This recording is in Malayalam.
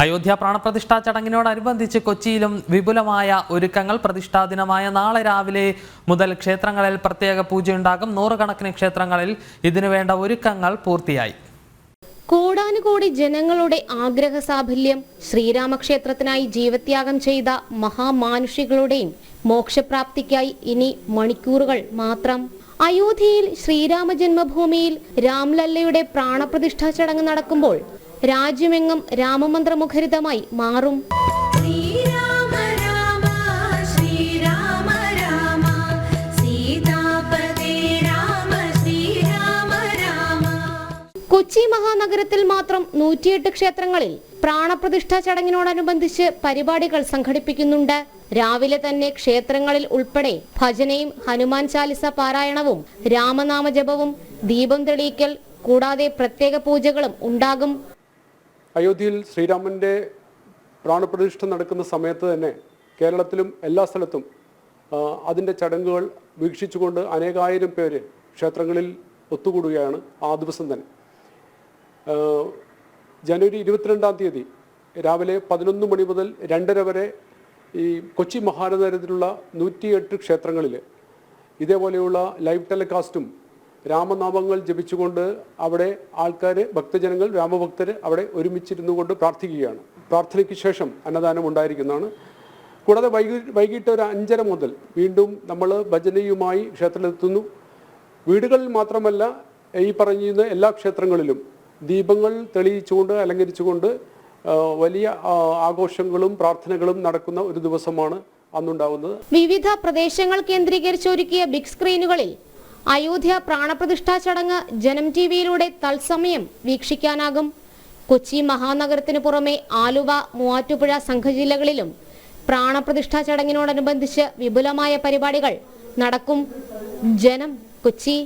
അയോധ്യ പ്രാണപ്രതിഷ്ഠാ ചടങ്ങിനോടനുബന്ധിച്ച് കൊച്ചിയിലും വിപുലമായ ഒരുക്കങ്ങൾ. പ്രതിഷ്ഠാ ദിനമായ നാളെ രാവിലെ മുതൽ ക്ഷേത്രങ്ങളിൽ പ്രത്യേക പൂജയുണ്ടാകും. നൂറുകണക്കിന് ക്ഷേത്രങ്ങളിൽ ഇതിനുവേണ്ട ഒരുക്കങ്ങൾ പൂർത്തിയായി. കോടാനുകോടി ജനങ്ങളുടെ ആഗ്രഹ സാഫല്യം, ശ്രീരാമക്ഷേത്രത്തിനായി ജീവത്യാഗം ചെയ്ത മഹാമാനുഷികളുടെയും മോക്ഷപ്രാപ്തിക്കായി ഇനി മണിക്കൂറുകൾ മാത്രം. അയോധ്യയിൽ ശ്രീരാമ ജന്മഭൂമിയിൽ രാംലല്ലയുടെ പ്രാണപ്രതിഷ്ഠാ ചടങ്ങ് നടക്കുമ്പോൾ രാജ്യമെങ്ങും രാമമന്ത്രമുഖരിതമായി മാറും. കൊച്ചി മഹാനഗരത്തിൽ മാത്രം 108 ക്ഷേത്രങ്ങളിൽ പ്രാണപ്രതിഷ്ഠാ ചടങ്ങിനോടനുബന്ധിച്ച് പരിപാടികൾ സംഘടിപ്പിക്കുന്നുണ്ട്. രാവിലെ തന്നെ ക്ഷേത്രങ്ങളിൽ ഉൾപ്പെടെ ഭജനയും ഹനുമാൻ ചാലിസ പാരായണവും രാമനാമജപവും ദീപം തെളിയിക്കൽ കൂടാതെ പ്രത്യേക പൂജകളും ഉണ്ടാകും. അയോധ്യയിൽ ശ്രീരാമൻ്റെ പ്രാണപ്രതിഷ്ഠ നടക്കുന്ന സമയത്ത് തന്നെ കേരളത്തിലും എല്ലാ സ്ഥലത്തും അതിൻ്റെ ചടങ്ങുകൾ വീക്ഷിച്ചുകൊണ്ട് അനേകായിരം പേര് ക്ഷേത്രങ്ങളിൽ ഒത്തുകൂടുകയാണ്. ആ ദിവസം തന്നെ ജനുവരി 22-ാം തീയതി രാവിലെ 11 മണി മുതൽ 2:30 വരെ ഈ കൊച്ചി മഹാനഗരത്തിലുള്ള 108 ക്ഷേത്രങ്ങളിൽ ഇതേപോലെയുള്ള ലൈവ് ടെലികാസ്റ്റും രാമനാമങ്ങൾ ജപിച്ചുകൊണ്ട് അവിടെ ആൾക്കാർ, ഭക്തജനങ്ങൾ, രാമഭക്തർ അവിടെ ഒരുമിച്ചിരുന്നു കൊണ്ട് പ്രാർത്ഥിക്കുകയാണ്. പ്രാർത്ഥനയ്ക്ക് ശേഷം അന്നദാനം ഉണ്ടായിരിക്കുന്നതാണ്. കൂടാതെ വൈകിട്ട് ഒരു 5:30 മുതൽ വീണ്ടും നമ്മൾ ഭജനയുമായി ക്ഷേത്രത്തിലെത്തുന്നു. വീടുകളിൽ മാത്രമല്ല, ഈ പറഞ്ഞിരുന്ന എല്ലാ ക്ഷേത്രങ്ങളിലും ദീപങ്ങൾ തെളിയിച്ചുകൊണ്ട് അലങ്കരിച്ചുകൊണ്ട് വലിയ ആഘോഷങ്ങളും പ്രാർത്ഥനകളും നടക്കുന്ന ഒരു ദിവസമാണ് അന്നുണ്ടാവുന്നത്. വിവിധ പ്രദേശങ്ങൾ കേന്ദ്രീകരിച്ച് ഒരുക്കിയ ബിഗ് സ്ക്രീനുകളിൽ അയോധ്യ പ്രാണപ്രതിഷ്ഠാ ചടങ്ങ് ജനം ടിവിയിലൂടെ തത്സമയം വീക്ഷിക്കാനാകും. കൊച്ചി മഹാനഗരത്തിന് പുറമെ ആലുവ, മൂവാറ്റുപുഴ സംഘജില്ലകളിലും പ്രാണപ്രതിഷ്ഠാ ചടങ്ങിനോടനുബന്ധിച്ച് വിപുലമായ പരിപാടികൾ നടക്കും. ജനം, കൊച്ചി.